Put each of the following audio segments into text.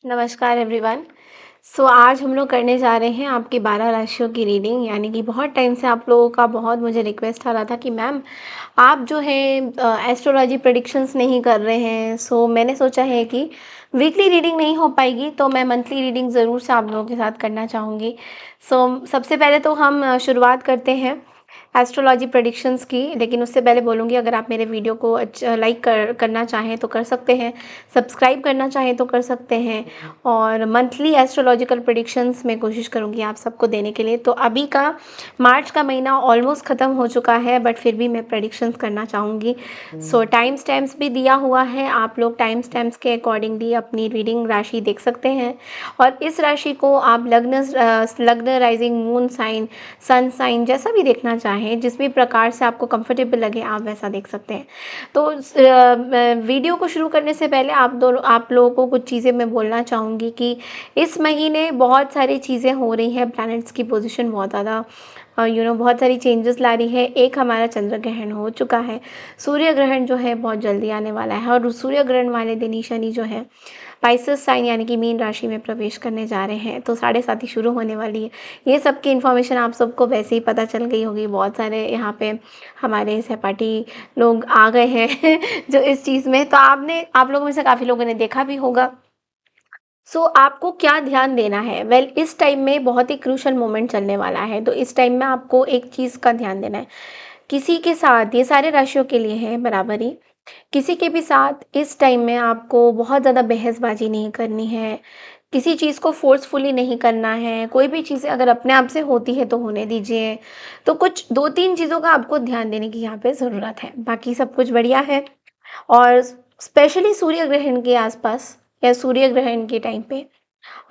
नमस्कार एवरीवन। आज हम लोग करने जा रहे हैं आपकी 12 राशियों की रीडिंग। यानी कि बहुत टाइम से आप लोगों का बहुत मुझे रिक्वेस्ट आ रहा था कि मैम आप जो है एस्ट्रोलॉजी प्रेडिक्शंस नहीं कर रहे हैं। मैंने सोचा है कि वीकली रीडिंग नहीं हो पाएगी तो मैं मंथली रीडिंग ज़रूर से आप लोगों के साथ करना चाहूँगी। सबसे पहले तो हम शुरुआत करते हैं एस्ट्रोलॉजी प्रेडिक्शंस की। लेकिन उससे पहले बोलूँगी, अगर आप मेरे वीडियो को लाइक करना चाहें तो कर सकते हैं, सब्सक्राइब करना चाहें तो कर सकते हैं। और मंथली एस्ट्रोलॉजिकल प्रेडिक्शंस मैं कोशिश करूँगी आप सबको देने के लिए। तो अभी का मार्च का महीना ऑलमोस्ट ख़त्म हो चुका है, बट फिर भी मैं प्रेडिक्शंस करना चाहूँगी। टाइम स्टैम्प्स भी दिया हुआ है, आप लोग टाइम स्टैम्प्स के अकॉर्डिंगली अपनी रीडिंग राशि देख सकते हैं। और इस राशि को आप लग्न, rising, moon sign, sun sign जैसा भी देखना चाहें, जिस भी प्रकार से आपको कंफर्टेबल लगे आप वैसा देख सकते हैं। वीडियो को शुरू करने से पहले आप लोगों को कुछ चीज़ें मैं बोलना चाहूँगी कि इस महीने बहुत सारी चीज़ें हो रही हैं। प्लैनेट्स की पोजीशन बहुत ज़्यादा बहुत सारी चेंजेस ला रही है। एक हमारा चंद्र ग्रहण हो चुका है, सूर्य ग्रहण जो है बहुत जल्दी आने वाला है। और सूर्य ग्रहण वाले दिन ही शनि जो है पाइसेस साइन यानी कि मीन राशि में प्रवेश करने जा रहे हैं। तो 7:30 शुरू होने वाली है। ये सब की इन्फॉर्मेशन आप सबको वैसे ही पता चल गई होगी। बहुत सारे यहाँ पे हमारे सहपाठी लोग आ गए हैं जो इस चीज़ में, तो आप लोगों में से काफ़ी लोगों ने देखा भी होगा। आपको क्या ध्यान देना है? इस टाइम में बहुत ही क्रूशल मोमेंट चलने वाला है। तो इस टाइम में आपको एक चीज़ का ध्यान देना है। किसी के साथ, ये सारे राशियों के लिए है बराबर ही, किसी के भी साथ इस टाइम में आपको बहुत ज़्यादा बहसबाजी नहीं करनी है। किसी चीज़ को फ़ोर्सफुली नहीं करना है। कोई भी चीज़ें अगर अपने आप से होती है तो होने दीजिए। तो कुछ 2-3 चीज़ों का आपको ध्यान देने की यहाँ पे ज़रूरत है। बाकी सब कुछ बढ़िया है। और स्पेशली सूर्य ग्रहण के आसपास या सूर्य ग्रहण के टाइम पे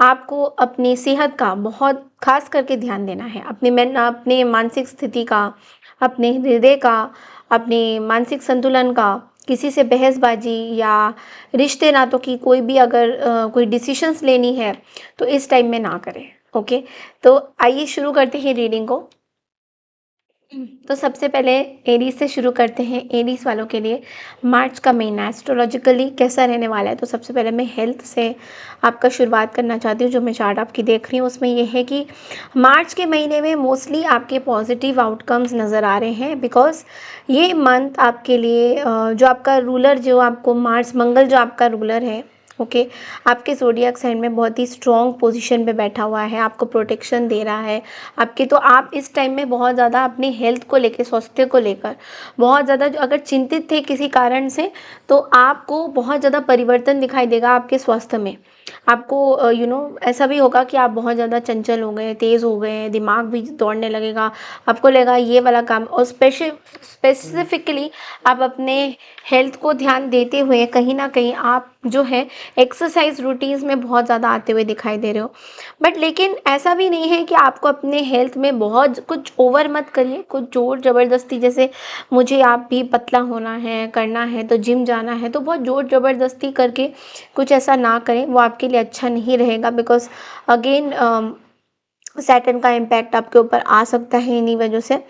आपको अपनी सेहत का बहुत खास करके ध्यान देना है। अपने मानसिक स्थिति का, अपने हृदय का, अपने मानसिक संतुलन का। किसी से बहसबाजी या रिश्ते नातों की कोई भी अगर कोई डिसीजंस लेनी है तो इस टाइम में ना करें। ओके, तो आइए शुरू करते हैं रीडिंग को। तो सबसे पहले एरीज से शुरू करते हैं। एरीज वालों के लिए मार्च का महीना एस्ट्रोलॉजिकली कैसा रहने वाला है। तो सबसे पहले मैं हेल्थ से आपका शुरुआत करना चाहती हूँ। जो मैं चार्ट आपकी देख रही हूँ उसमें ये है कि मार्च के महीने में मोस्टली आपके पॉजिटिव आउटकम्स नज़र आ रहे हैं। बिकॉज ये मंथ आपके लिए जो आपका रूलर, जो आपको मार्स मंगल जो आपका रूलर है, ओके, आपके ज़ोडिएक साइन में बहुत ही स्ट्रॉन्ग पोजीशन पे बैठा हुआ है, आपको प्रोटेक्शन दे रहा है आपके। तो आप इस टाइम में बहुत ज़्यादा अपनी हेल्थ को लेकर, स्वास्थ्य को लेकर बहुत ज़्यादा जो अगर चिंतित थे किसी कारण से, तो आपको बहुत ज़्यादा परिवर्तन दिखाई देगा आपके स्वास्थ्य में। आपको ऐसा भी होगा कि आप बहुत ज़्यादा चंचल हो गए, तेज़ हो गए, दिमाग भी दौड़ने लगेगा। आपको लगेगा ये वाला काम। और स्पेसिफिकली आप अपने हेल्थ को ध्यान देते हुए कहीं ना कहीं आप जो है एक्सरसाइज रूटीन्स में बहुत ज़्यादा आते हुए दिखाई दे रहे हो। बट लेकिन ऐसा भी नहीं है कि आपको अपने हेल्थ में बहुत कुछ ओवर मत करिए, कुछ ज़ोर ज़बरदस्ती। जैसे मुझे आप भी पतला होना है, करना है तो जिम जाना है, तो बहुत ज़ोर ज़बरदस्ती करके कुछ ऐसा ना करें, वो आपके लिए अच्छा नहीं रहेगा। बिकॉज अगेन सैटर्न का इम्पैक्ट आपके ऊपर आ सकता है इन्हीं वजह से।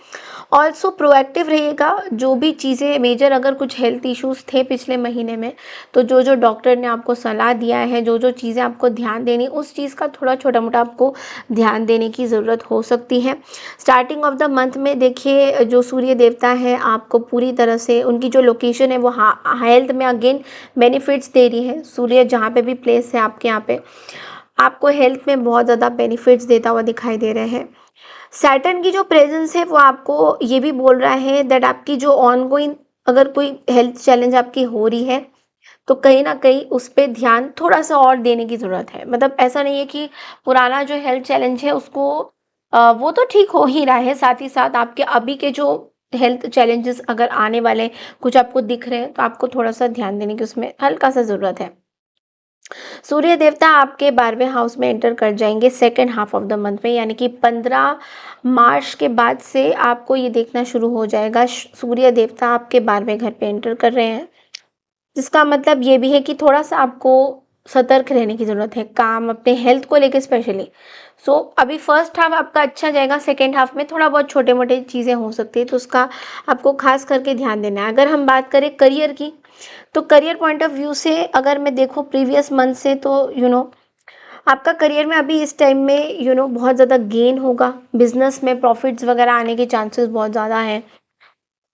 ऑल्सो प्रोएक्टिव रहिएगा। जो भी चीज़ें मेजर, अगर कुछ हेल्थ इश्यूज थे पिछले महीने में, तो जो जो डॉक्टर ने आपको सलाह दिया है, जो जो चीज़ें आपको ध्यान देनी, उस चीज़ का थोड़ा छोटा मोटा आपको ध्यान देने की ज़रूरत हो सकती है। स्टार्टिंग ऑफ द मंथ में देखिए, जो सूर्य देवता है आपको पूरी तरह से उनकी जो लोकेशन है वो हेल्थ में अगेन बेनिफिट्स दे रही है। सूर्य जहाँ पे भी प्लेस है आपके यहाँ पे, आपको हेल्थ में बहुत ज़्यादा बेनिफिट्स देता हुआ दिखाई दे रहे हैं। सैटर्न की जो प्रेजेंस है वो आपको ये भी बोल रहा है दैट आपकी जो ऑनगोइंग अगर कोई हेल्थ चैलेंज आपकी हो रही है, तो कहीं ना कहीं उस पर ध्यान थोड़ा सा और देने की ज़रूरत है। मतलब ऐसा नहीं है कि पुराना जो हेल्थ चैलेंज है उसको वो तो ठीक हो ही रहा है, साथ ही साथ आपके अभी के जो हेल्थ चैलेंजेस अगर आने वाले कुछ आपको दिख रहे हैं, तो आपको थोड़ा सा ध्यान देने की उसमें हल्का सा ज़रूरत है। सूर्य देवता आपके 12वें हाउस में एंटर कर जाएंगे second half of the month में। यानी कि 15 मार्च के बाद से आपको ये देखना शुरू हो जाएगा, सूर्य देवता आपके 12वें घर पे एंटर कर रहे हैं। जिसका मतलब ये भी है कि थोड़ा सा आपको सतर्क रहने की ज़रूरत है, काम अपने हेल्थ को लेके स्पेशली। अभी फर्स्ट हाफ आपका अच्छा जाएगा, सेकेंड हाफ में थोड़ा बहुत छोटे मोटे चीज़ें हो सकती है, तो उसका आपको खास करके ध्यान देना है। अगर हम बात करें करियर की, तो करियर पॉइंट ऑफ व्यू से अगर मैं देखूँ प्रीवियस मंथ से, तो आपका करियर में अभी इस टाइम में बहुत ज़्यादा गेन होगा, बिजनेस में प्रॉफिट्स वगैरह आने के चांसेस बहुत ज़्यादा हैं।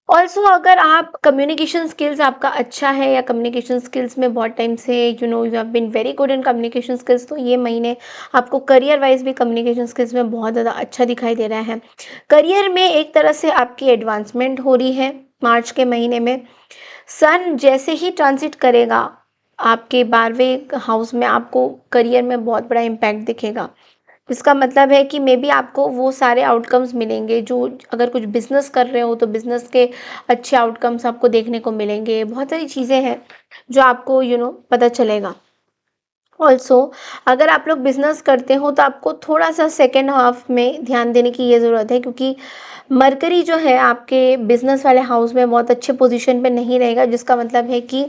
ऑल्सो अगर आप कम्युनिकेशन स्किल्स आपका अच्छा है या कम्युनिकेशन स्किल्स में बहुत टाइम से you have been very good in communication skills, तो ये महीने आपको करियर वाइज भी कम्युनिकेशन स्किल्स में बहुत ज़्यादा अच्छा दिखाई दे रहा है। करियर में एक तरह से आपकी एडवांसमेंट हो रही है मार्च के महीने में। सन जैसे ही ट्रांजिट करेगा आपके 12वें हाउस में, आपको करियर में बहुत बड़ा इम्पैक्ट दिखेगा। इसका मतलब है कि मे बी आपको वो सारे आउटकम्स मिलेंगे जो, अगर कुछ बिजनेस कर रहे हो तो बिजनेस के अच्छे आउटकम्स आपको देखने को मिलेंगे। बहुत सारी चीज़ें हैं जो आपको पता चलेगा। ऑल्सो अगर आप लोग बिजनेस करते हो तो आपको थोड़ा सा सेकेंड हाफ में ध्यान देने की ये ज़रूरत है, क्योंकि मरकरी जो है आपके बिजनेस वाले हाउस में बहुत अच्छे पोजीशन पे नहीं रहेगा, जिसका मतलब है कि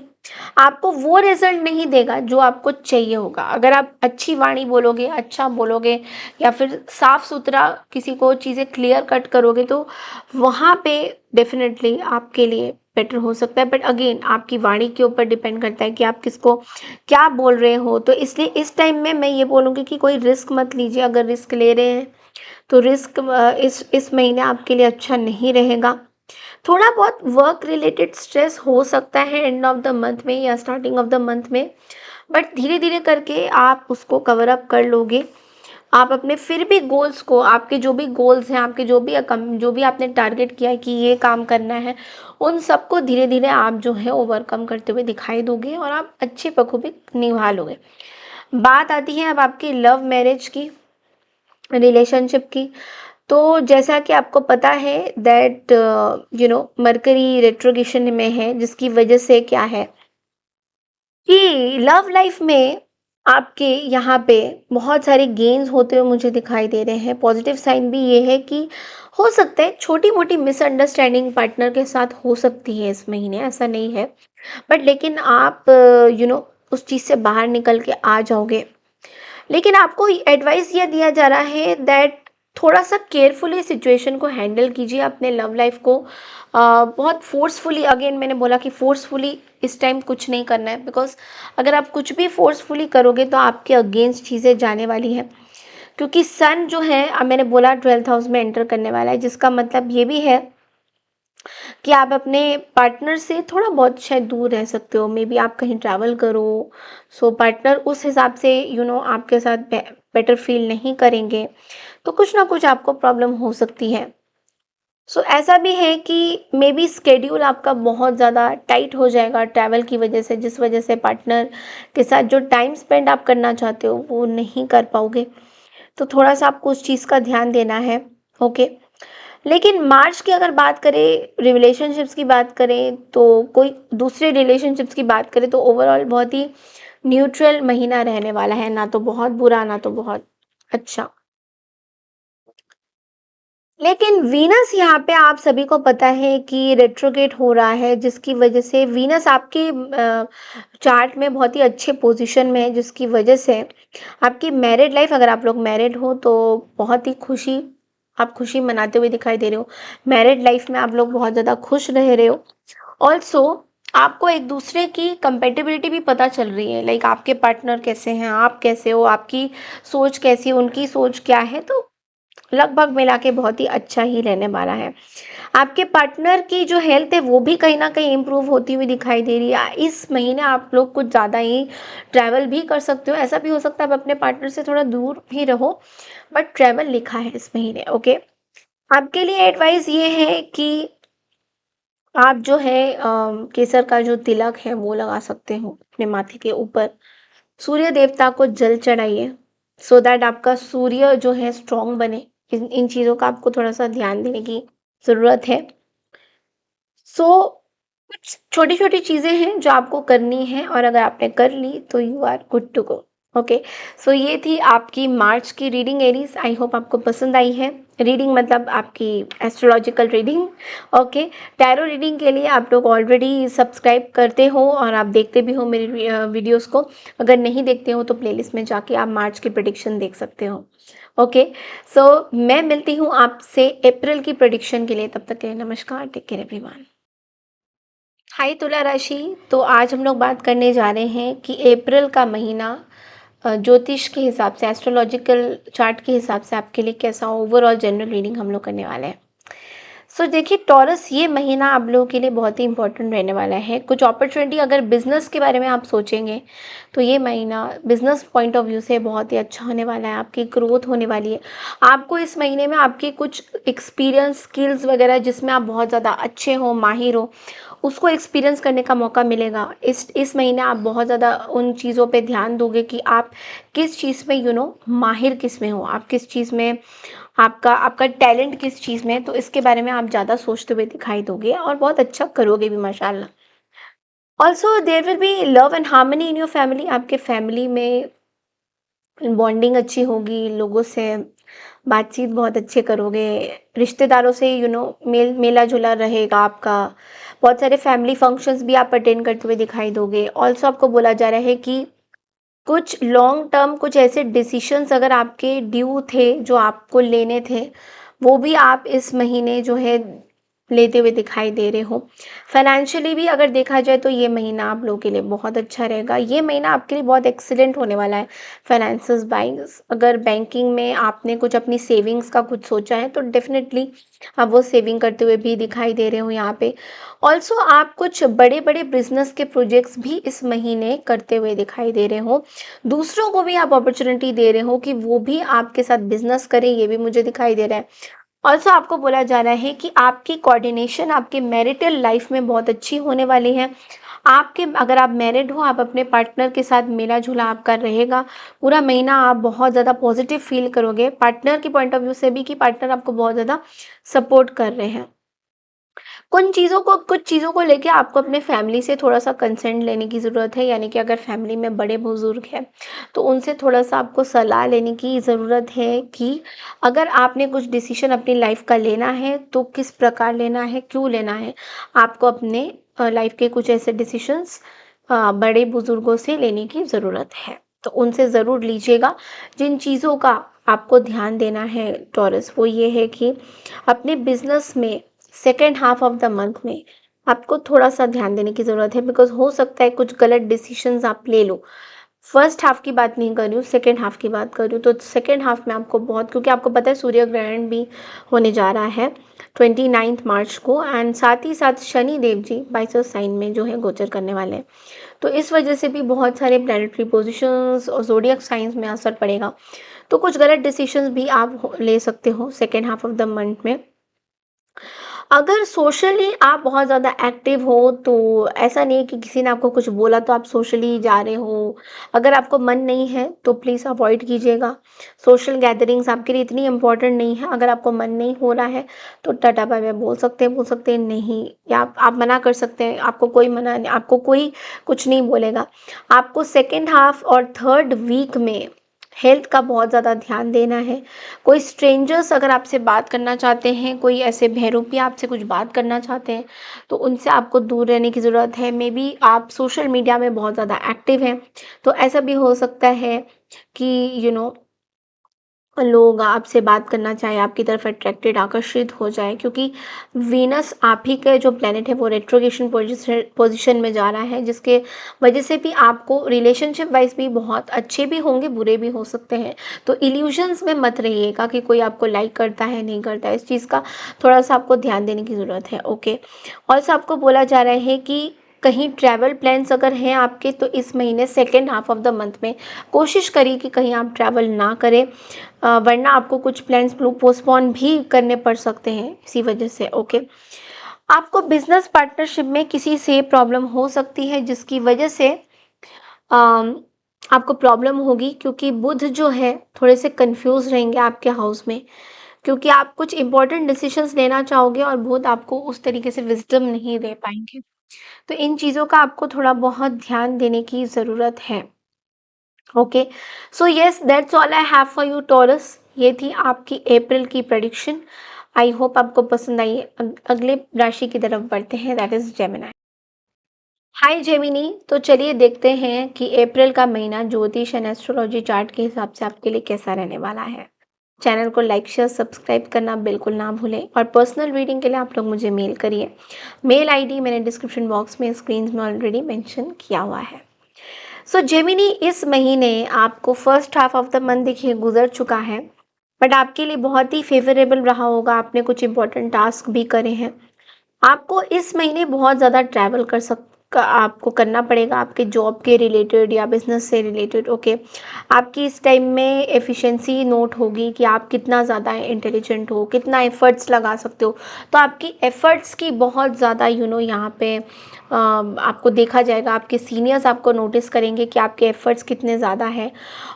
आपको वो रिजल्ट नहीं देगा जो आपको चाहिए होगा। अगर आप अच्छी वाणी बोलोगे, अच्छा बोलोगे, या फिर साफ सुथरा किसी को चीज़ें क्लियर कट करोगे, तो वहाँ पे डेफिनेटली आपके लिए बेटर हो सकता है। बट अगेन आपकी वाणी के ऊपर डिपेंड करता है कि आप किसको क्या बोल रहे हो। तो इसलिए इस टाइम में मैं ये बोलूँगी कि कोई रिस्क मत लीजिए। अगर रिस्क ले रहे हैं तो रिस्क इस महीने आपके लिए अच्छा नहीं रहेगा। थोड़ा बहुत वर्क रिलेटेड स्ट्रेस हो सकता है एंड ऑफ द मंथ में या स्टार्टिंग ऑफ द मंथ में, बट धीरे धीरे करके आप उसको कवर अप कर लोगे। आप अपने फिर भी गोल्स को, आपके जो भी गोल्स हैं, आपके जो भी आपने टारगेट किया है कि ये काम करना है, उन सबको धीरे धीरे आप जो है ओवरकम करते हुए दिखाई दोगे और आप अच्छे बखूबी निभा लोगे। बात आती है अब आपकी लव मैरिज की, रिलेशनशिप की। तो जैसा कि आपको पता है दैट मरकरी रेट्रोगेशन में है, जिसकी वजह से क्या है कि लव लाइफ में आपके यहाँ पे बहुत सारे गेन्स होते हुए मुझे दिखाई दे रहे हैं। पॉजिटिव साइन भी ये है कि हो सकता है छोटी मोटी मिसअंडरस्टैंडिंग पार्टनर के साथ हो सकती है इस महीने, ऐसा नहीं है, बट लेकिन आप उस चीज़ से बाहर निकल के आ जाओगे। लेकिन आपको एडवाइस यह दिया जा रहा है दैट थोड़ा सा केयरफुली सिचुएशन को हैंडल कीजिए, अपने लव लाइफ को बहुत फोर्सफुली, अगेन मैंने बोला कि फोर्सफुली इस टाइम कुछ नहीं करना है, बिकॉज अगर आप कुछ भी फोर्सफुली करोगे तो आपके अगेंस्ट चीज़ें जाने वाली है। क्योंकि सन जो है, मैंने बोला 12th हाउस में एंटर करने वाला है, जिसका मतलब ये भी है कि आप अपने पार्टनर से थोड़ा बहुत शायद दूर रह सकते हो। मे बी आप कहीं ट्रैवल करो, सो पार्टनर उस हिसाब से आपके साथ बेटर फील नहीं करेंगे, तो कुछ ना कुछ आपको प्रॉब्लम हो सकती है। सो ऐसा भी है कि मे बी स्केड्यूल आपका बहुत ज़्यादा टाइट हो जाएगा ट्रैवल की वजह से, जिस वजह से पार्टनर के साथ जो टाइम स्पेंड आप करना चाहते हो वो नहीं कर पाओगे। तो थोड़ा सा आपको उस चीज़ का ध्यान देना है। ओके। लेकिन मार्च की अगर बात करें, रिलेशनशिप्स की बात करें, तो कोई दूसरे रिलेशनशिप्स की बात करें, तो ओवरऑल बहुत ही न्यूट्रल महीना रहने वाला है, ना तो बहुत बुरा ना तो बहुत अच्छा। लेकिन वीनस यहाँ पे आप सभी को पता है कि रेट्रोगेट हो रहा है, जिसकी वजह से वीनस आपके चार्ट में बहुत ही अच्छे पोजीशन में है, जिसकी वजह से आपकी मैरिड लाइफ, अगर आप लोग मैरिड हो तो बहुत ही खुशी, आप खुशी मनाते हुए दिखाई दे रहे हो। मैरिड लाइफ में आप लोग बहुत ज़्यादा खुश रह रहे हो। ऑल्सो आपको एक दूसरे की कंपेटेबिलिटी भी पता चल रही है, लाइक आपके पार्टनर कैसे हैं, आप कैसे हो, आपकी सोच कैसी है, उनकी सोच क्या है, तो लगभग मिला के बहुत ही अच्छा ही रहने वाला है। आपके पार्टनर की जो हेल्थ है वो भी कहीं ना कहीं इम्प्रूव होती हुई दिखाई दे रही है। इस महीने आप लोग कुछ ज़्यादा ही ट्रैवल भी कर सकते हो। ऐसा भी हो सकता है आप अपने पार्टनर से थोड़ा दूर भी रहो, बट ट्रैवल लिखा है इस महीने। ओके। आपके लिए एडवाइस ये है कि आप जो है केसर का जो तिलक है वो लगा सकते हो अपने माथे के ऊपर। सूर्य देवता को जल चढ़ाइए, सो दैट आपका सूर्य जो है स्ट्रांग बने। इन चीज़ों का आपको थोड़ा सा ध्यान देने की ज़रूरत है। सो कुछ छोटी छोटी चीज़ें हैं जो आपको करनी है, और अगर आपने कर ली तो you are good to go. Okay. So ये थी आपकी मार्च की रीडिंग एरीज। आई होप आपको पसंद आई है। रीडिंग मतलब आपकी astrological reading. Okay. Tarot reading के लिए आप लोग ऑलरेडी सब्सक्राइब करते हो और आप देखते भी हो मेरी वीडियोस को। अगर नहीं देखते हो तो प्लेलिस्ट में जाके आप मार्च की प्रेडिक्शन देख सकते हो। ओके। सो मैं मिलती हूँ आपसे अप्रैल की प्रेडिक्शन के लिए। तब तक के लिए नमस्कार। Take care everyone. हाय तुला राशि। तो आज हम लोग बात करने जा रहे हैं कि अप्रैल का महीना ज्योतिष के हिसाब से, एस्ट्रोलॉजिकल चार्ट के हिसाब से आपके लिए कैसा ओवरऑल जनरल रीडिंग हम लोग करने वाले हैं। सो देखिए टॉरस, ये महीना आप लोगों के लिए बहुत ही इंपॉर्टेंट रहने वाला है। कुछ अपॉर्चुनिटी अगर बिजनेस के बारे में आप सोचेंगे तो ये महीना बिजनेस पॉइंट ऑफ व्यू से बहुत ही अच्छा होने वाला है, आपकी ग्रोथ होने वाली है। आपको इस महीने में आपके कुछ एक्सपीरियंस स्किल्स वगैरह जिसमें आप बहुत ज़्यादा अच्छे हो, माहिर हो, उसको एक्सपीरियंस करने का मौका मिलेगा। इस महीने आप बहुत ज़्यादा उन चीज़ों पे ध्यान दोगे कि आप किस चीज़ में माहिर किस में हो, आप किस चीज़ में, आपका आपका टैलेंट किस चीज़ में है, तो इसके बारे में आप ज़्यादा सोचते हुए दिखाई दोगे और बहुत अच्छा करोगे भी माशाल्लाह। Also there will be love and harmony in your family, आपके फैमिली में बॉन्डिंग अच्छी होगी, लोगों से बातचीत बहुत अच्छे करोगे, रिश्तेदारों से मेला जुला रहेगा आपका। बहुत सारे फैमिली फंक्शंस भी आप अटेंड करते हुए दिखाई दोगे। ऑल्सो आपको बोला जा रहा है कि कुछ लॉन्ग टर्म कुछ ऐसे डिसीशंस अगर आपके ड्यू थे जो आपको लेने थे, वो भी आप इस महीने लेते हुए दिखाई दे रहे हो। फाइनेंशियली भी अगर देखा जाए तो ये महीना आप लोगों के लिए बहुत अच्छा रहेगा। ये महीना आपके लिए बहुत एक्सीलेंट होने वाला है फाइनेंसेस वाइज। अगर बैंकिंग में आपने कुछ अपनी सेविंग्स का कुछ सोचा है तो डेफिनेटली आप वो सेविंग करते हुए भी दिखाई दे रहे हो यहाँ पे। ऑल्सो आप कुछ बड़े बड़े बिजनेस के प्रोजेक्ट्स भी इस महीने करते हुए दिखाई दे रहे हो। दूसरों को भी आप अपॉर्चुनिटी दे रहे हो कि वो भी आपके साथ बिजनेस करें, ये भी मुझे दिखाई दे रहा है। ऑल्सो आपको बोला जा रहा है कि आपकी कोऑर्डिनेशन आपके मैरिटल लाइफ में बहुत अच्छी होने वाली है। आपके अगर आप मैरिड हो, आप अपने पार्टनर के साथ मिला जुला आपका रहेगा। पूरा महीना आप बहुत ज़्यादा पॉजिटिव फील करोगे पार्टनर की पॉइंट ऑफ व्यू से भी, कि पार्टनर आपको बहुत ज़्यादा सपोर्ट कर रहे हैं। कुछ चीज़ों को लेके आपको अपने फैमिली से थोड़ा-सा कंसेंट लेने की ज़रूरत है, यानी कि अगर फैमिली में बड़े-बुज़ुर्ग हैं, तो उनसे थोड़ा-सा आपको सलाह लेने की ज़रूरत है कि अगर आपने कुछ डिसीज़न अपनी लाइफ़ का लेना है, तो किस प्रकार लेना है, क्यों लेना है। आपको अपने लाइफ़ के कुछ ऐसे डिसीज़न्स बड़े-बुज़ुर्गों से लेने की ज़रूरत है, तो उनसे ज़रूर लीजिएगा। जिन चीज़ों का आपको ध्यान देना है टॉरस, वो ये है कि अपने बिज़नेस में second half of the month में आपको थोड़ा-सा ध्यान देने की ज़रूरत है, बिकॉज़ हो सकता है कुछ गलत डिसीज़न्स आप ले लो। फर्स्ट हाफ की बात नहीं कर रही हूँ, सेकेंड हाफ की बात कर रही हूँ। तो सेकेंड हाफ में आपको बहुत, क्योंकि आपको पता है सूर्य ग्रहण भी होने जा रहा है 29 मार्च को, एंड साथ ही साथ शनि देव जी बाइसर साइन में गोचर करने वाले हैं। तो इस वजह से भी बहुत सारे प्लैनेटरी पोज़ीशंस और ज़ोडिएक साइंस में असर पड़ेगा। तो कुछ गलत डिसीज़न्स भी आप ले सकते हो second half of the month में। अगर सोशली आप बहुत ज़्यादा एक्टिव हो, तो ऐसा नहीं है कि किसी ने आपको कुछ बोला तो आप सोशली जा रहे हो। अगर आपको मन नहीं है तो प्लीज़ अवॉइड कीजिएगा। सोशल गैदरिंग्स आपके लिए इतनी इम्पोर्टेंट नहीं है। अगर आपको मन नहीं हो रहा है तो टाटा बाय बाय बोल सकते हैं नहीं, या आप मना कर सकते हैं। आपको कोई कुछ नहीं बोलेगा। आपको सेकंड हाफ और थर्ड वीक में हेल्थ का बहुत ज़्यादा ध्यान देना है। कोई स्ट्रेंजर्स अगर आपसे बात करना चाहते हैं, कोई ऐसे बहरूपी आपसे कुछ बात करना चाहते हैं, तो उनसे आपको दूर रहने की ज़रूरत है। मे बी आप सोशल मीडिया में बहुत ज़्यादा एक्टिव हैं, तो ऐसा भी हो सकता है कि लोग आपसे बात करना चाहें, आपकी तरफ अट्रैक्टेड आकर्षित हो जाए, क्योंकि वीनस आप ही का जो प्लैनेट है वो रेट्रोगेशन पोजीशन में जा रहा है, जिसके वजह से भी आपको रिलेशनशिप वाइज भी बहुत अच्छे भी होंगे, बुरे भी हो सकते हैं। तो इल्यूजन्स में मत रहिएगा कि कोई आपको लाइक करता है, नहीं करता है। इस चीज़ का थोड़ा सा आपको ध्यान देने की ज़रूरत है। ओके, ऑल्सो आपको बोला जा रहा है कि कहीं ट्रैवल प्लान्स अगर हैं आपके, तो इस महीने second half of the month में कोशिश करिए कि कहीं आप ट्रैवल ना करें, वरना आपको कुछ प्लान्स पोस्टपोन भी करने पड़ सकते हैं इसी वजह से। ओके, आपको बिजनेस पार्टनरशिप में किसी से प्रॉब्लम हो सकती है, जिसकी वजह से अम, आपको प्रॉब्लम होगी, क्योंकि बुध जो है थोड़े से कंफ्यूज रहेंगे आपके हाउस में, क्योंकि आप कुछ इंपॉर्टेंट डिसीजंस लेना चाहोगे और बुध आपको उस तरीके से विजडम नहीं दे पाएंगे। तो इन चीज़ों का आपको थोड़ा बहुत ध्यान देने की ज़रूरत है। Okay, so yes, that's all I have for you taurus. ये थी आपकी अप्रैल की प्रेडिक्शन। आई होप आपको पसंद आई। अगले राशि की तरफ बढ़ते हैं, that is Gemini. Hi Gemini, तो चलिए देखते हैं कि अप्रैल का महीना ज्योतिष एंड एस्ट्रोलॉजी चार्ट के हिसाब से आपके लिए कैसा रहने वाला है। चैनल को लाइक शेयर सब्सक्राइब करना बिल्कुल ना भूलें, और पर्सनल रीडिंग के लिए आप लोग मुझे मेल करिए। मेल आईडी मैंने डिस्क्रिप्शन बॉक्स में स्क्रीन में ऑलरेडी मेंशन किया हुआ है। सो जेमिनी, इस महीने आपको first half of the month देखिए गुजर चुका है, बट आपके लिए बहुत ही फेवरेबल रहा होगा। आपने कुछ इंपॉर्टेंट टास्क भी करे हैं। आपको इस महीने बहुत ज़्यादा ट्रैवल आपको करना पड़ेगा, आपके जॉब के रिलेटेड या बिजनेस से रिलेटेड। ओके, आपकी इस टाइम में एफिशिएंसी नोट होगी कि आप कितना ज़्यादा इंटेलिजेंट हो, कितना एफर्ट्स लगा सकते हो। तो आपकी एफर्ट्स की बहुत ज़्यादा यहाँ पे आपको देखा जाएगा। आपके सीनियर्स आपको नोटिस करेंगे कि आपके एफर्ट्स कितने ज़्यादा हैं।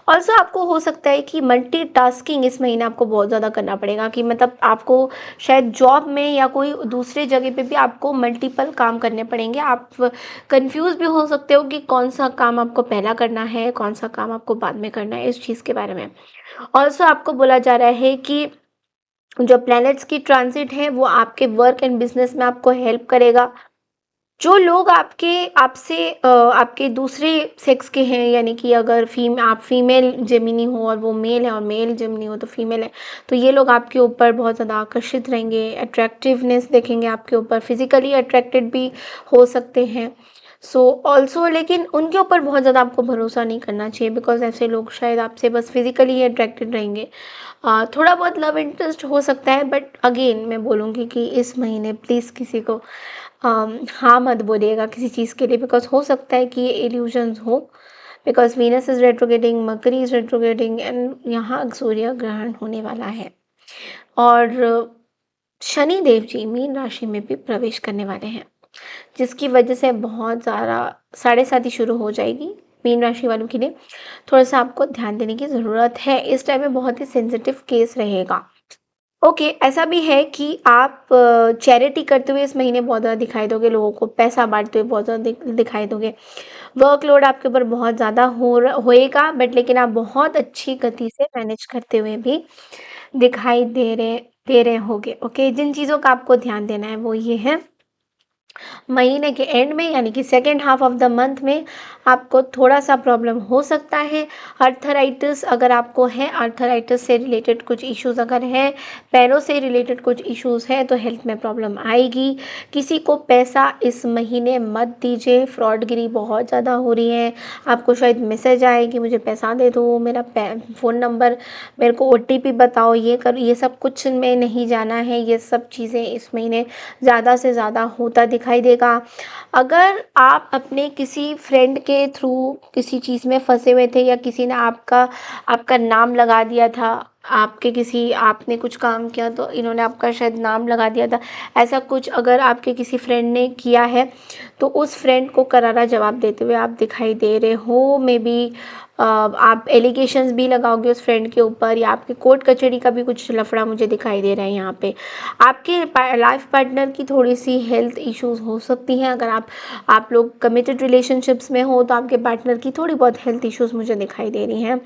ऑल्सो आपको हो सकता है कि मल्टीटास्किंग इस महीने आपको बहुत ज़्यादा करना पड़ेगा, कि मतलब आपको शायद जॉब में या कोई दूसरे जगह पे भी आपको मल्टीपल काम करने पड़ेंगे। आप कंफ्यूज भी हो सकते हो कि कौन सा काम आपको पहला करना है, कौन सा काम आपको बाद में करना है, इस चीज़ के बारे में। ऑल्सो आपको बोला जा रहा है कि जो प्लैनेट्स की ट्रांजिट है वो आपके वर्क एंड बिजनेस में आपको हेल्प करेगा। जो लोग आपके दूसरे सेक्स के हैं, यानी कि अगर आप फीमेल जेमिनी हो और वो मेल है, और मेल जेमिनी हो तो फीमेल है, तो ये लोग आपके ऊपर बहुत ज़्यादा आकर्षित रहेंगे, अट्रैक्टिवनेस देखेंगे आपके ऊपर, फिजिकली अट्रैक्टेड भी हो सकते हैं। सो ऑल्सो, लेकिन उनके ऊपर बहुत ज़्यादा आपको भरोसा नहीं करना चाहिए, बिकॉज ऐसे लोग शायद आपसे बस फिजिकली ही अट्रैक्टेड रहेंगे। थोड़ा बहुत लव इंटरेस्ट हो सकता है, बट अगेन मैं बोलूँगी कि इस महीने प्लीज़ किसी को हाँ मत बोलिएगा किसी चीज़ के लिए, बिकॉज हो सकता है कि ये इल्यूजन्स हो। बिकॉज वीनस इज रेट्रोगेटिंग, मकरी इज रेट्रोगेटिंग, एंड यहाँ सूर्य ग्रहण होने वाला है। और शनि देव जी मीन राशि में भी प्रवेश करने वाले हैं, जिसकी वजह से बहुत ज़्यादा साढ़े साथी शुरू हो जाएगी मीन राशि वालों के लिए। थोड़ा सा आपको ध्यान देने की ज़रूरत है, इस टाइम में बहुत ही सेंसिटिव केस रहेगा। ओके, ऐसा भी है कि आप चैरिटी करते हुए इस महीने बहुत ज़्यादा दिखाई दोगे, लोगों को पैसा बांटते हुए बहुत ज़्यादा दिखाई दोगे। वर्कलोड आपके ऊपर बहुत ज़्यादा होएगा, बट लेकिन आप बहुत अच्छी गति से मैनेज करते हुए भी दिखाई दे रहे होगे। ओके, जिन चीज़ों का आपको ध्यान देना है वो ये है, महीने के एंड में यानी कि second half of the month में आपको थोड़ा सा प्रॉब्लम हो सकता है। अर्थराइटिस अगर आपको है, अर्थराइटिस से रिलेटेड कुछ इश्यूज अगर है, पैरों से रिलेटेड कुछ इश्यूज है, तो हेल्थ में प्रॉब्लम आएगी। किसी को पैसा इस महीने मत दीजिए, फ्रॉडगिरी बहुत ज़्यादा हो रही है। आपको शायद मैसेज आए कि मुझे पैसा दे दो, मेरा फ़ोन नंबर, मेरे को ओटीपी बताओ, ये करो, ये सब कुछ में नहीं जाना है। ये सब चीज़ें इस महीने ज़्यादा से ज़्यादा होता दिखाई देगा। अगर आप अपने किसी फ्रेंड के थ्रू किसी चीज़ में फंसे हुए थे, या किसी ने आपका नाम लगा दिया था, आपने कुछ काम किया तो इन्होंने आपका शायद नाम लगा दिया था, ऐसा कुछ अगर आपके किसी फ्रेंड ने किया है, तो उस फ्रेंड को करारा जवाब देते हुए आप दिखाई दे रहे हो। मे बी आप एलिगेशंस भी लगाओगे उस फ्रेंड के ऊपर, या आपके कोर्ट कचहरी का भी कुछ लफड़ा मुझे दिखाई दे रहा है यहाँ पे। आपके लाइफ पार्टनर की थोड़ी सी हेल्थ इश्यूज हो सकती हैं। अगर आप लोग कमिटेड रिलेशनशिप्स में हो, तो आपके पार्टनर की थोड़ी बहुत हेल्थ इश्यूज मुझे दिखाई दे रही हैं।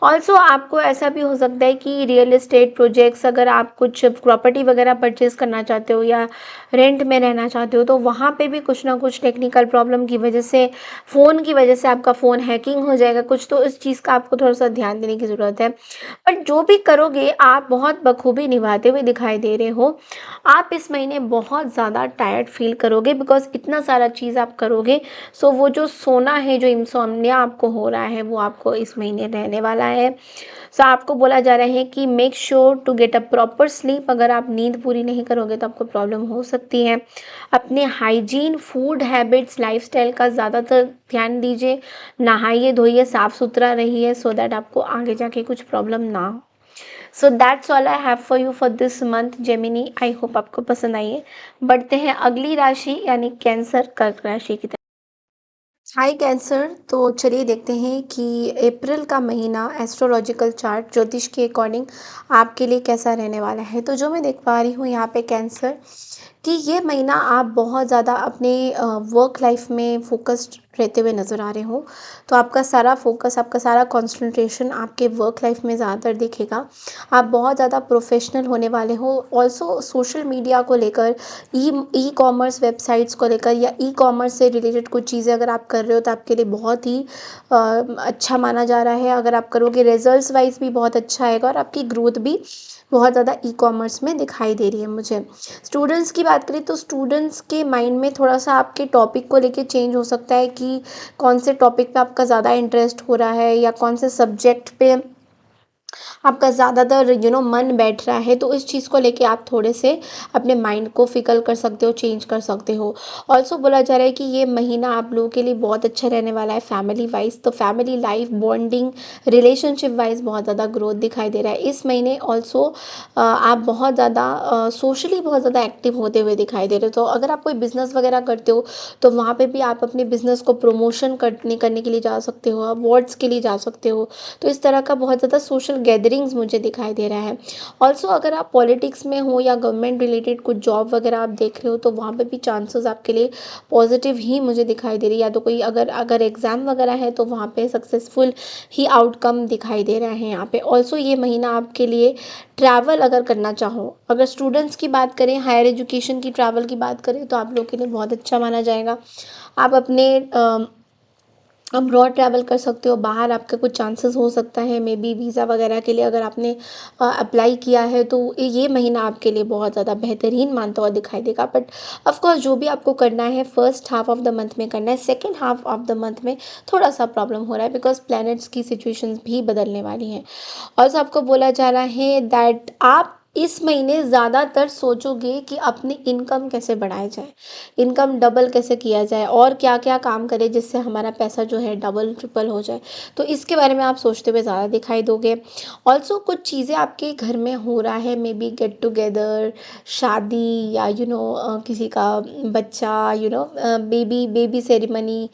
ऑल्सो आपको ऐसा भी हो सकता है कि रियल एस्टेट प्रोजेक्ट्स, अगर आप कुछ प्रॉपर्टी वगैरह परचेज करना चाहते हो या रेंट में रहना चाहते हो, तो वहाँ पे भी कुछ ना कुछ टेक्निकल प्रॉब्लम की वजह से, फ़ोन की वजह से आपका फ़ोन हैकिंग हो जाएगा कुछ, तो इस चीज़ का आपको थोड़ा सा ध्यान देने की ज़रूरत है। बट जो भी करोगे आप बहुत बखूबी निभाते हुए दिखाई दे रहे हो। आप इस महीने बहुत ज़्यादा टायर्ड फील करोगे, बिकॉज इतना सारा चीज़ आप करोगे। सो वो जो सोना है, जो इंसोम्निया आपको हो रहा है, वो आपको इस महीने रहने वाला है। सो आपको बोला जा रहा है कि make sure to get a proper sleep. अगर आप नींद पूरी नहीं करोगे तो आपको प्रॉब्लम हो सकती है। अपने हाइजीन, फूड हैबिट्स, लाइफस्टाइल का ज़्यादातर ध्यान दीजिए। नहाइए धोइए, साफ़ सुथरा रहिए, सो दैट आपको आगे जाके कुछ प्रॉब्लम ना हो। So that's all I have for you for this month Gemini. I hope आपको पसंद आई है। बढ़ते हैं अगली राशि यानी कैंसर, कर्क राशि की तरफ। हाय कैंसर, तो चलिए देखते हैं कि अप्रैल का महीना एस्ट्रोलॉजिकल चार्ट ज्योतिष के अकॉर्डिंग आपके लिए कैसा रहने वाला है। तो जो मैं देख पा रही हूँ यहाँ पे कैंसर, कि ये महीना आप बहुत ज़्यादा अपने वर्क लाइफ में फोकस्ड रहते हुए नज़र आ रहे हो। तो आपका सारा फोकस, आपका सारा कंसंट्रेशन आपके वर्क लाइफ में ज़्यादातर दिखेगा। आप बहुत ज़्यादा प्रोफेशनल होने वाले हो। ऑल्सो सोशल मीडिया को लेकर, ई कॉमर्स वेबसाइट्स को लेकर, या ई कॉमर्स से रिलेटेड कुछ चीज़ें अगर आप कर रहे हो, तो आपके लिए बहुत ही अच्छा माना जा रहा है। अगर आप करोगे, रिजल्ट्स वाइज भी बहुत अच्छा आएगा, और आपकी ग्रोथ भी बहुत ज़्यादा ई-कॉमर्स में दिखाई दे रही है मुझे। स्टूडेंट्स की बात करें तो स्टूडेंट्स के माइंड में थोड़ा-सा आपके टॉपिक को लेके चेंज हो सकता है कि कौन से टॉपिक पे आपका ज़्यादा इंटरेस्ट हो रहा है या कौन से सब्जेक्ट पे आपका ज़्यादातर मन बैठ रहा है, तो इस चीज़ को लेके आप थोड़े से अपने माइंड को फिकल कर सकते हो, चेंज कर सकते हो। ऑल्सो बोला जा रहा है कि ये महीना आप लोगों के लिए बहुत अच्छा रहने वाला है फैमिली वाइज, तो family life bonding relationship wise बहुत ज़्यादा ग्रोथ दिखाई दे रहा है इस महीने। ऑल्सो आप बहुत ज़्यादा सोशली बहुत ज़्यादा एक्टिव होते हुए दिखाई दे रहे हो, तो अगर आप कोई बिजनेस वगैरह करते हो तो वहाँ पे भी आप अपने बिजनेस को प्रमोशन करने करने के लिए जा सकते हो, अवार्ड्स के लिए जा सकते हो। तो इस तरह का बहुत ज़्यादा सोशल गैदरिंग्स मुझे दिखाई दे रहा है। ऑल्सो अगर आप पॉलिटिक्स में हो या गवर्नमेंट रिलेटेड कुछ जॉब वगैरह आप देख रहे हो तो वहाँ पे भी चांसेस आपके लिए पॉजिटिव ही मुझे दिखाई दे रही है, या तो कोई अगर अगर एग्ज़ाम वगैरह है तो वहाँ पे सक्सेसफुल ही आउटकम दिखाई दे रहे हैं यहाँ पे। ऑल्सो ये महीना आपके लिए ट्रैवल अगर करना चाहो, अगर स्टूडेंट्स की बात करें, हायर एजुकेशन की ट्रैवल की बात करें तो आप लोग के लिए बहुत अच्छा माना जाएगा। आप अपने अब्रॉड ट्रैवल कर सकते हो, बाहर आपका कुछ चांसेस हो सकता है मे बी वीज़ा वगैरह के लिए अगर आपने अप्लाई किया है, तो ये महीना आपके लिए बहुत ज़्यादा बेहतरीन मानता हुआ दिखाई देगा। बट ऑफ कोर्स जो भी आपको करना है first half of the month में करना है, second half of the month में थोड़ा सा प्रॉब्लम हो रहा है बिकॉज प्लैनेट्स की सिचुएशंस भी बदलने वाली हैं। और आपको बोला जा रहा है दैट आप इस महीने ज़्यादातर सोचोगे कि अपनी इनकम कैसे बढ़ाया जाए, इनकम डबल कैसे किया जाए और क्या क्या काम करें जिससे हमारा पैसा जो है डबल ट्रिपल हो जाए। तो इसके बारे में आप सोचते हुए ज़्यादा दिखाई दोगे। ऑल्सो कुछ चीज़ें आपके घर में हो रहा है, मे बी गेट टुगेदर, शादी या किसी का बच्चा, बेबी बेबी सेरेमनी,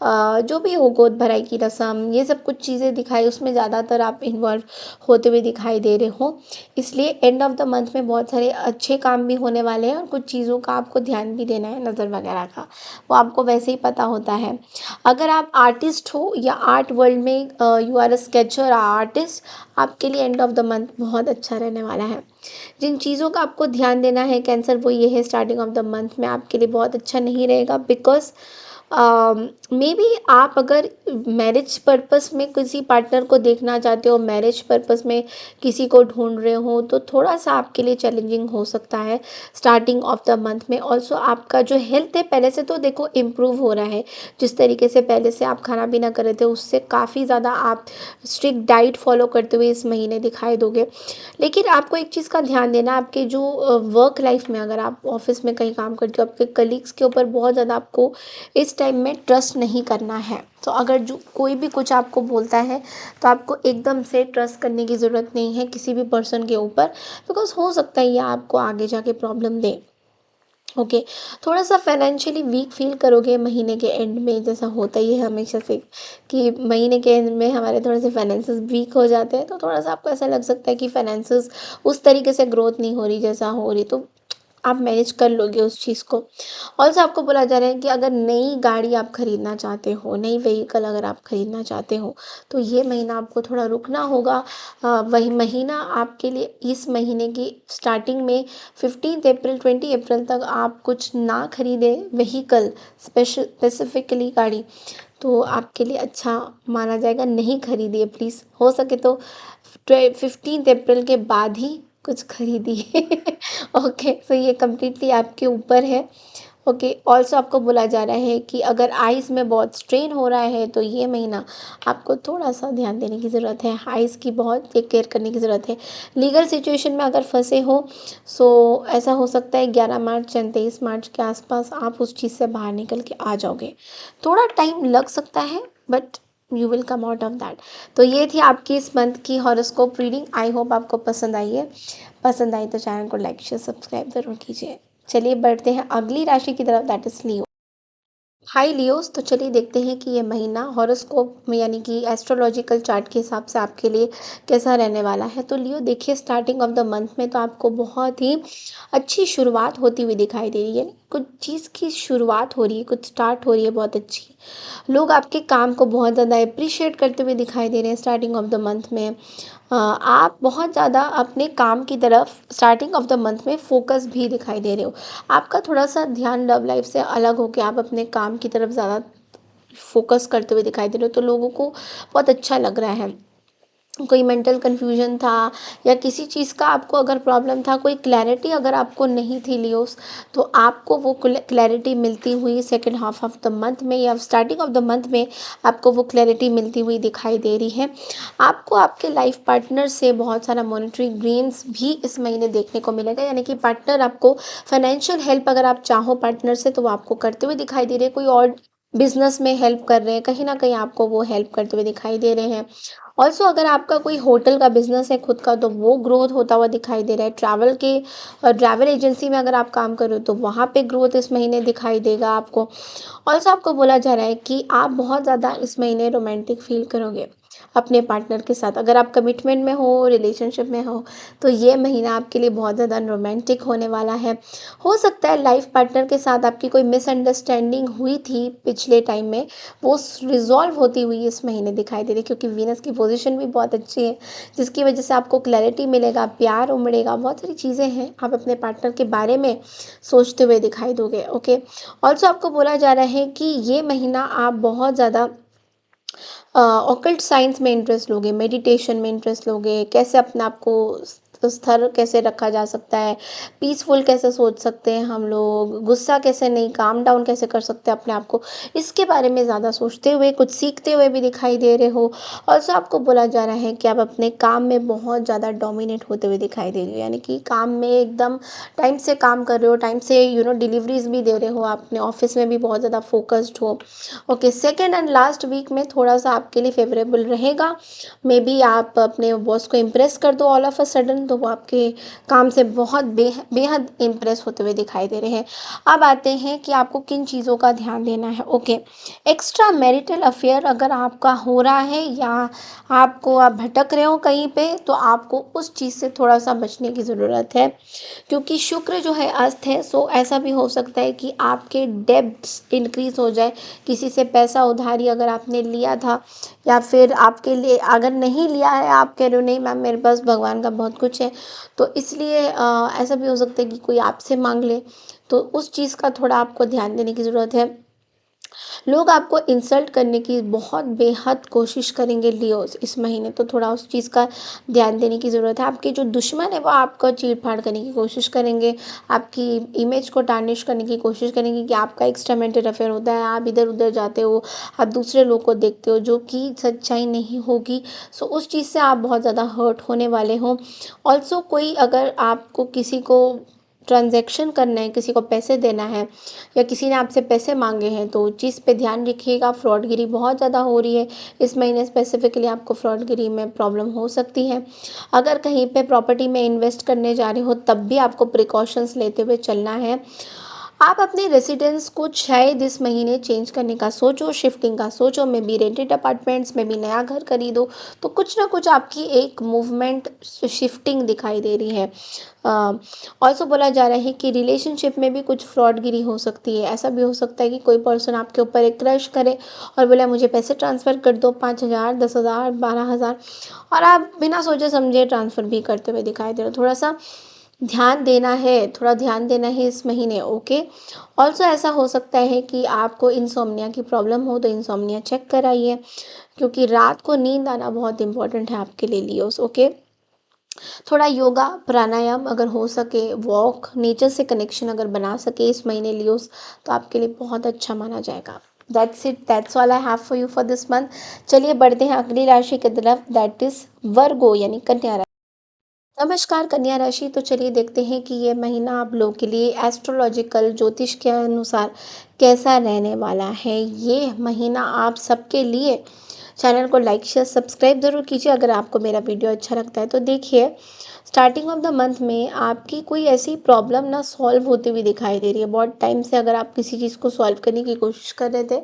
जो भी हो, गोद भराई की रस्म, ये सब कुछ चीज़ें दिखाई, उसमें ज़्यादातर आप इन्वॉल्व होते हुए दिखाई दे रहे हो। इसलिए एंड ऑफ द मंथ में बहुत सारे अच्छे काम भी होने वाले हैं और कुछ चीज़ों का आपको ध्यान भी देना है, नज़र वगैरह का, वो आपको वैसे ही पता होता है। अगर आप आर्टिस्ट हो या आर्ट वर्ल्ड में you are a sketcher artist, आपके लिए एंड ऑफ द मंथ बहुत अच्छा रहने वाला है। जिन चीज़ों का आपको ध्यान देना है कैंसर, वो ये है स्टार्टिंग ऑफ द मंथ में आपके लिए बहुत अच्छा नहीं रहेगा बिकॉज मे बी आप अगर मैरिज पर्पस में किसी पार्टनर को देखना चाहते हो, मैरिज पर्पस में किसी को ढूंढ रहे हो, तो थोड़ा सा आपके लिए चैलेंजिंग हो सकता है स्टार्टिंग ऑफ द मंथ में। ऑल्सो आपका जो हेल्थ है पहले से तो देखो इम्प्रूव हो रहा है, जिस तरीके से पहले से आप खाना पीना कर रहे थे उससे काफ़ी ज़्यादा आप स्ट्रिक्ट डाइट फॉलो करते हुए इस महीने दिखाई दोगे। लेकिन आपको एक चीज़ का ध्यान देना, आपके जो वर्क लाइफ में अगर आप ऑफिस में कहीं काम करते हो, आपके कलीग्स के ऊपर बहुत ज़्यादा आपको इस टाइम में ट्रस्ट नहीं करना है। तो अगर जो कोई भी कुछ आपको बोलता है तो आपको एकदम से ट्रस्ट करने की ज़रूरत नहीं है किसी भी पर्सन के ऊपर, बिकॉज हो सकता है ये आपको आगे जाके प्रॉब्लम दे। ओके, थोड़ा सा फाइनेंशियली वीक फील करोगे महीने के एंड में, जैसा होता ही है हमेशा से कि महीने के एंड में हमारे थोड़े से फाइनेंसेस वीक हो जाते हैं, तो थोड़ा सा आपको ऐसा लग सकता है कि फाइनेंसेस उस तरीके से ग्रोथ नहीं हो रही जैसा हो रही, तो आप मैनेज कर लोगे उस चीज़ को। ऑल्सो आपको बोला जा रहा है कि अगर नई गाड़ी आप खरीदना चाहते हो, नई व्हीकल अगर आप खरीदना चाहते हो, तो ये महीना आपको थोड़ा रुकना होगा। वही महीना आपके लिए इस महीने की स्टार्टिंग में 15 अप्रैल 20 अप्रैल तक आप कुछ ना खरीदें व्हीकल, स्पेसिफिकली गाड़ी, तो आपके लिए अच्छा माना जाएगा। नहीं खरीदिए प्लीज़, हो सके तो 15 अप्रैल के बाद ही कुछ खरीदिए। ओके, सो ये कम्प्लीटली आपके ऊपर है। ओके, ऑल्सो आपको बोला जा रहा है कि अगर आइज़ में बहुत स्ट्रेन हो रहा है तो ये महीना आपको थोड़ा सा ध्यान देने की ज़रूरत है, आइज़ की बहुत टेक केयर करने की ज़रूरत है। लीगल सिचुएशन में अगर फंसे हो, सो ऐसा हो सकता है 11 मार्च या 23 मार्च के आसपास आप उस चीज़ से बाहर निकल के आ जाओगे। थोड़ा टाइम लग सकता है but you will come out of that. तो ये थी आपकी इस मंथ की हॉरोस्कोप रीडिंग। आई होप आपको पसंद आई है। पसंद आई तो चैनल को लाइक शेयर सब्सक्राइब ज़रूर कीजिए। चलिए बढ़ते हैं अगली राशि की तरफ, that is Leo. Hi Leos, तो चलिए देखते हैं कि ये महीना हॉरोस्कोप में यानी कि एस्ट्रोलॉजिकल चार्ट के हिसाब से आपके लिए कैसा रहने वाला है। तो लियो देखिए, स्टार्टिंग ऑफ द मंथ में तो आपको बहुत ही अच्छी शुरुआत होती हुई दिखाई दे रही है। कुछ चीज़ की शुरुआत हो रही है, कुछ स्टार्ट हो रही है बहुत अच्छी। लोग आपके काम को बहुत ज़्यादा अप्रिशिएट करते हुए दिखाई दे रहे हैं स्टार्टिंग ऑफ द मंथ में। आप बहुत ज़्यादा अपने काम की तरफ स्टार्टिंग ऑफ द मंथ में फोकस भी दिखाई दे रहे हो। आपका थोड़ा सा ध्यान लव लाइफ से अलग होकर आप अपने काम की तरफ ज़्यादा फोकस करते हुए दिखाई दे रहे हो, तो लोगों को बहुत अच्छा लग रहा है। कोई मेंटल कन्फ्यूजन था या किसी चीज़ का आपको अगर प्रॉब्लम था, कोई क्लैरिटी अगर आपको नहीं थी लियोस, तो आपको वो क्लैरिटी मिलती हुई second half of the month में या स्टार्टिंग ऑफ द मंथ में आपको वो क्लैरिटी मिलती हुई दिखाई दे रही है। आपको आपके लाइफ पार्टनर से बहुत सारा मॉनेटरी गेन्स भी इस महीने देखने को मिलेगा, यानी कि पार्टनर आपको फाइनेंशियल हेल्प अगर आप चाहो पार्टनर से तो वो आपको करते हुए दिखाई दे रहे हैं। कोई और बिजनेस में हेल्प कर रहे हैं, कहीं ना कहीं आपको वो हेल्प करते हुए दिखाई दे रहे हैं। ऑल्सो अगर आपका कोई होटल का बिजनेस है खुद का, तो वो ग्रोथ होता हुआ दिखाई दे रहा है। ट्रैवल एजेंसी में अगर आप काम कर रहे हो तो वहाँ पे ग्रोथ इस महीने दिखाई देगा आपको। ऑल्सो आपको बोला जा रहा है कि आप बहुत ज़्यादा इस महीने रोमांटिक फील करोगे अपने पार्टनर के साथ। अगर आप कमिटमेंट में हो, रिलेशनशिप में हो, तो ये महीना आपके लिए बहुत ज़्यादा रोमांटिक होने वाला है। हो सकता है लाइफ पार्टनर के साथ आपकी कोई मिसअंडरस्टैंडिंग हुई थी पिछले टाइम में, वो रिजॉल्व होती हुई इस महीने दिखाई दे रही है, क्योंकि वीनस की पोजीशन भी बहुत अच्छी है, जिसकी वजह से आपको क्लैरिटी मिलेगा, प्यार उमड़ेगा, बहुत सारी चीज़ें हैं, आप अपने पार्टनर के बारे में सोचते हुए दिखाई दोगे। ओके। ऑल्सो आपको बोला जा रहा है कि ये महीना आप बहुत ज़्यादा ऑकल्ट साइंस में इंटरेस्ट लोगे, मेडिटेशन में इंटरेस्ट लोगे, कैसे अपने आप को स्थिर कैसे रखा जा सकता है, पीसफुल कैसे सोच सकते हैं हम लोग, गुस्सा कैसे नहीं, काम डाउन कैसे कर सकते हैं अपने आप को, इसके बारे में ज़्यादा सोचते हुए, कुछ सीखते हुए भी दिखाई दे रहे हो। ऑल्सो आपको बोला जा रहा है कि आप अपने काम में बहुत ज़्यादा डोमिनेट होते हुए दिखाई दे रहे हो, यानी कि काम में एकदम टाइम से काम कर रहे हो, टाइम से डिलीवरीज भी दे रहे हो, अपने ऑफिस में भी बहुत ज़्यादा फोकस्ड हो। Okay, second and last week में थोड़ा सा आपके लिए फेवरेबल रहेगा। मे बी आप अपने बॉस को इम्प्रेस कर दो ऑल ऑफ अ सडन, तो वो आपके काम से बहुत बेहद इम्प्रेस होते हुए दिखाई दे रहे हैं। अब आते हैं कि आपको किन चीज़ों का ध्यान देना है। ओके, एक्स्ट्रा मैरिटल अफेयर अगर आपका हो रहा है या आप भटक रहे हो कहीं पे, तो आपको उस चीज़ से थोड़ा सा बचने की ज़रूरत है, क्योंकि शुक्र जो है अस्त है। सो ऐसा भी हो सकता है कि आपके डेब्ट्स इंक्रीज हो जाए, किसी से पैसा उधारी अगर आपने लिया था, या फिर आपके लिए अगर नहीं लिया है, आप कह रहे हो नहीं मैम मेरे पास भगवान का बहुत कुछ है, तो इसलिए ऐसा भी हो सकता है कि कोई आपसे मांग ले, तो उस चीज़ का थोड़ा आपको ध्यान देने की ज़रूरत है। लोग आपको इंसल्ट करने की बहुत बेहद कोशिश करेंगे लियोस इस महीने, तो थोड़ा उस चीज़ का ध्यान देने की ज़रूरत है। आपके जो दुश्मन है वो आपको चीर-फाड़ करने की कोशिश करेंगे, आपकी इमेज को टार्निश करने की कोशिश करेंगे कि आपका एक्स्ट्रा मैरिटल अफेयर होता है, आप इधर-उधर जाते हो, आप दूसरे लोग को देखते हो, जो कि सच्चाई नहीं होगी। सो उस चीज़ से आप बहुत ज़्यादा हर्ट होने वाले हो। ऑल्सो कोई अगर आपको किसी को ट्रांज़ैक्शन करना है, किसी को पैसे देना है या किसी ने आपसे पैसे मांगे हैं, तो चीज़ पे ध्यान रखिएगा। फ्रॉडगिरी बहुत ज़्यादा हो रही है इस महीने, स्पेसिफिकली आपको फ्रॉडगिरी में प्रॉब्लम हो सकती है। अगर कहीं पे प्रॉपर्टी में इन्वेस्ट करने जा रहे हो तब भी आपको प्रिकॉशंस लेते हुए चलना है। आप अपने रेसिडेंस को शायद इस महीने चेंज करने का सोचो, शिफ्टिंग का सोचो, मे बी रेंटेड अपार्टमेंट्स में भी नया घर खरीदो, तो कुछ ना कुछ आपकी एक मूवमेंट, शिफ्टिंग दिखाई दे रही है। ऑल्सो बोला जा रहा है कि रिलेशनशिप में भी कुछ फ्रॉडगिरी हो सकती है। ऐसा भी हो सकता है कि कोई पर्सन आपके ऊपर एक क्रश करे और बोला मुझे पैसे ट्रांसफ़र कर दो, 5,000, 10,000, 12,000, और आप बिना सोचे समझे ट्रांसफ़र भी करते हुए दिखाई दे रहे हो। थोड़ा सा ध्यान देना है, थोड़ा ध्यान देना है इस महीने। ओके। ऑल्सो ऐसा हो सकता है कि आपको इंसोम्निया की प्रॉब्लम हो, तो इंसोम्निया चेक कराइए, क्योंकि रात को नींद आना बहुत इंपॉर्टेंट है आपके लिए लियोस। ओके। थोड़ा योगा प्राणायाम अगर हो सके, वॉक, नेचर से कनेक्शन अगर बना सके इस महीने लियोस, तो आपके लिए बहुत अच्छा माना जाएगा। That's it, that's all I have for you for this month. चलिए बढ़ते हैं अगली राशि की तरफ, दैट इज वर्गो यानी कन्या राशि। नमस्कार कन्या राशि, तो चलिए देखते हैं कि ये महीना आप लोगों के लिए एस्ट्रोलॉजिकल ज्योतिष के अनुसार कैसा रहने वाला है। ये महीना आप सबके लिए, चैनल को लाइक शेयर सब्सक्राइब ज़रूर कीजिए अगर आपको मेरा वीडियो अच्छा लगता है। तो देखिए, स्टार्टिंग ऑफ द मंथ में आपकी कोई ऐसी प्रॉब्लम ना सॉल्व होती हुई दिखाई दे रही है। बहुत टाइम से अगर आप किसी चीज़ को सॉल्व करने की कोशिश कर रहे थे,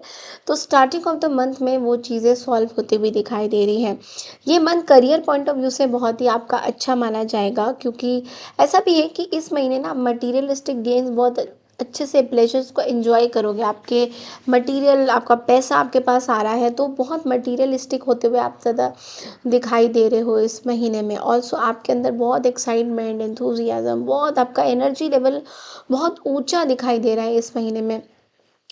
तो स्टार्टिंग ऑफ द मंथ में वो चीज़ें सॉल्व होती हुई दिखाई दे रही हैं। ये month career point of view से बहुत ही आपका अच्छा माना जाएगा, क्योंकि ऐसा भी है कि इस महीने ना मटीरियलिस्टिक गेन्स बहुत अच्छे से, प्लेजर्स को एंजॉय करोगे। आपके मटेरियल, आपका पैसा आपके पास आ रहा है, तो बहुत मटीरियलिस्टिक होते हुए आप ज़्यादा दिखाई दे रहे हो इस महीने में। ऑल्सो आपके अंदर बहुत एक्साइटमेंट, एंथुजियाज्म, बहुत आपका एनर्जी लेवल बहुत ऊंचा दिखाई दे रहा है इस महीने में।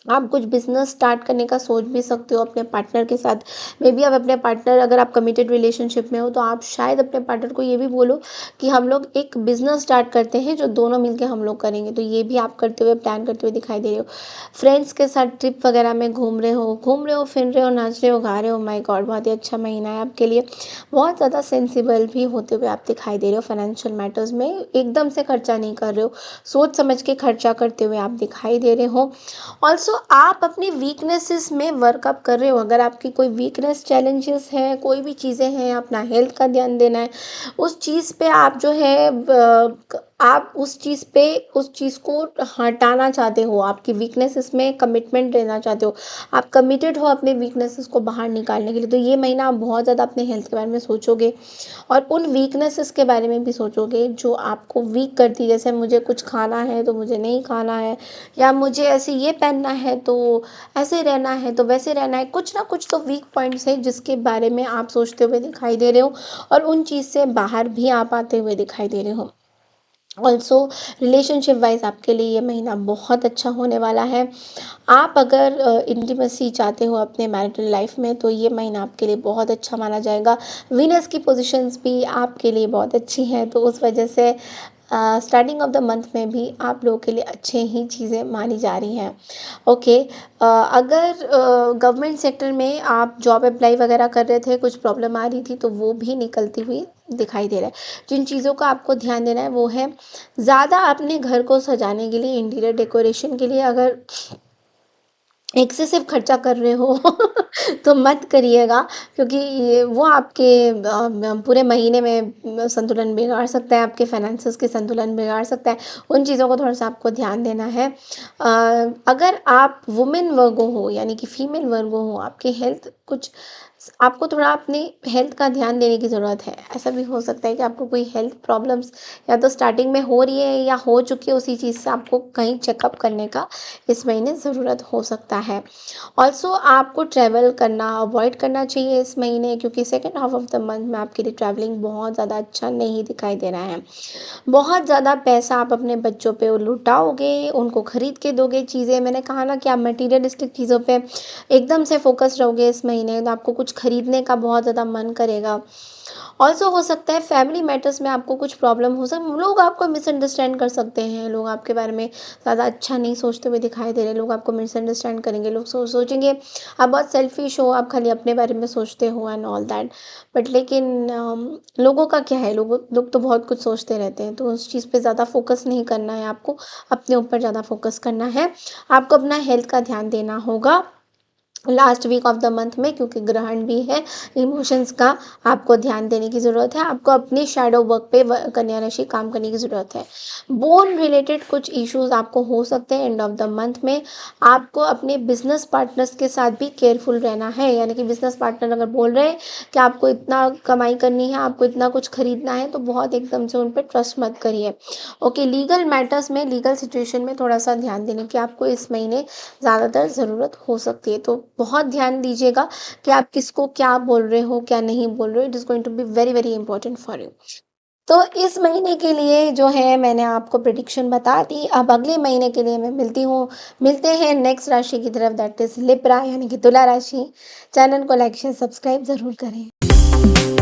आप कुछ बिज़नेस स्टार्ट करने का सोच भी सकते हो अपने पार्टनर के साथ। मे बी आप अपने पार्टनर, अगर आप कमिटेड रिलेशनशिप में हो तो आप शायद अपने पार्टनर को ये भी बोलो कि हम लोग एक बिज़नेस स्टार्ट करते हैं जो दोनों मिलके हम लोग करेंगे। तो ये भी आप करते हुए, प्लान करते हुए दिखाई दे रहे हो। फ्रेंड्स के साथ ट्रिप वगैरह में घूम रहे हो, फिर रहे हो, नाच रहे हो, गा रहे हो। My God! बहुत ही अच्छा महीना है आपके लिए। बहुत ज़्यादा सेंसिबल भी होते हुए आप दिखाई दे रहे हो फाइनेंशियल मैटर्स में। एकदम से खर्चा नहीं कर रहे हो, सोच समझ के खर्चा करते हुए आप दिखाई दे रहे हो। ऑल्सो आप अपनी वीकनेसेस में वर्कअप कर रहे हो। अगर आपकी कोई वीकनेस, चैलेंजेस हैं, कोई भी चीज़ें हैं, अपना हेल्थ का ध्यान देना है, उस चीज़ पे आप जो है आप उस चीज़ को हटाना चाहते हो। आपकी वीकनेसेस में कमिटमेंट लेना चाहते हो, आप कमिटेड हो अपने वीकनेसेस को बाहर निकालने के लिए। तो ये महीना आप बहुत ज़्यादा अपने हेल्थ के बारे में सोचोगे और उन वीकनेसेस के बारे में भी सोचोगे जो आपको वीक करती है। जैसे मुझे कुछ खाना है तो मुझे नहीं खाना है, या मुझे ऐसे ये पहनना है तो ऐसे रहना है, तो वैसे रहना है। कुछ ना कुछ तो वीक पॉइंट्स है जिसके बारे में आप सोचते हुए दिखाई दे रहे हो और उन चीज़ से बाहर भी आप आते हुए दिखाई दे रहे हो। ऑल्सो रिलेशनशिप वाइज आपके लिए ये महीना बहुत अच्छा होने वाला है। आप अगर इंटीमेसी चाहते हो अपने मैरिटल लाइफ में तो ये महीना आपके लिए बहुत अच्छा माना जाएगा। वीनस की पोजीशंस भी आपके लिए बहुत अच्छी हैं, तो उस वजह से स्टार्टिंग ऑफ द मंथ में भी आप लोगों के लिए अच्छे ही चीज़ें मानी जा रही हैं। ओके। अगर गवर्नमेंट सेक्टर में आप जॉब अप्लाई वगैरह कर रहे थे, कुछ प्रॉब्लम आ रही थी, तो वो भी निकलती हुई दिखाई दे रहा है। जिन चीज़ों का आपको ध्यान देना है वो है, ज़्यादा अपने घर को सजाने के लिए, इंटीरियर डेकोरेशन के लिए अगर एक्सेसिव खर्चा कर रहे हो तो मत करिएगा, क्योंकि ये वो आपके पूरे महीने में संतुलन बिगाड़ सकता है, आपके फाइनेंसेस के संतुलन बिगाड़ सकता है। उन चीज़ों को थोड़ा-सा आपको ध्यान देना है। अगर आप वुमेन वर्गो हो, यानी कि फीमेल वर्गो हो, आपकी हेल्थ कुछ आपको थोड़ा अपनी हेल्थ का ध्यान देने की ज़रूरत है। ऐसा भी हो सकता है कि आपको कोई हेल्थ प्रॉब्लम्स या तो स्टार्टिंग में हो रही है या हो चुकी है, उसी चीज़ से आपको कहीं चेकअप करने का इस महीने ज़रूरत हो सकता है। ऑल्सो आपको ट्रैवल करना अवॉइड करना चाहिए इस महीने, क्योंकि second half of the month में आपके लिए ट्रैवलिंग बहुत ज़्यादा अच्छा नहीं दिखाई दे रहा है। बहुत ज़्यादा पैसा आप अपने बच्चों पे लुटाओगे, उनको खरीद के दोगे चीज़ें। मैंने कहा ना कि आप मटीरियलिस्टिक चीज़ों पे एकदम से फोकस रहोगे इस महीने, तो आपको कुछ खरीदने का बहुत ज़्यादा मन करेगा। ऑल्सो हो सकता है फैमिली मैटर्स में आपको कुछ प्रॉब्लम हो लोग आपको मिसअंडरस्टैंड कर सकते हैं, लोग आपके बारे में ज़्यादा अच्छा नहीं सोचते हुए दिखाई दे रहे, लोग आपको मिसअंडरस्टैंड करेंगे, लोग सोचेंगे आप बहुत सेल्फिश हो, आप खाली अपने बारे में सोचते हो एंड ऑल दैट। बट लेकिन लोगों का क्या है, लोग तो बहुत कुछ सोचते रहते हैं, तो उस चीज़ पे ज़्यादा फोकस नहीं करना है आपको, अपने ऊपर ज़्यादा फोकस करना है। आपको अपना हेल्थ का ध्यान देना होगा last week of the month में, क्योंकि ग्रहण भी है। इमोशंस का आपको ध्यान देने की ज़रूरत है, आपको अपनी शैडो वर्क पे कन्या राशि काम करने की ज़रूरत है। बोन रिलेटेड कुछ इश्यूज आपको हो सकते हैं एंड ऑफ द मंथ में। आपको अपने बिजनेस पार्टनर्स के साथ भी केयरफुल रहना है, यानी कि बिजनेस पार्टनर अगर बोल रहे हैं कि आपको इतना कमाई करनी है, आपको इतना कुछ खरीदना है, तो बहुत एकदम से उन पर ट्रस्ट मत करिए। ओके। लीगल मैटर्स में, लीगल सिचुएशन में थोड़ा सा ध्यान देने की आपको इस महीने ज़्यादातर ज़रूरत हो सकती है, तो बहुत ध्यान दीजिएगा कि आप किसको क्या बोल रहे हो, क्या नहीं बोल रहे हो। It is going to be very very important for you. तो इस महीने के लिए जो है मैंने आपको प्रिडिक्शन बता दी। अब अगले महीने के लिए मैं मिलते हैं नेक्स्ट राशि की तरफ, दैट इज लिब्रा यानी कि तुला राशि। चैनल को लाइक शेयर सब्सक्राइब ज़रूर करें।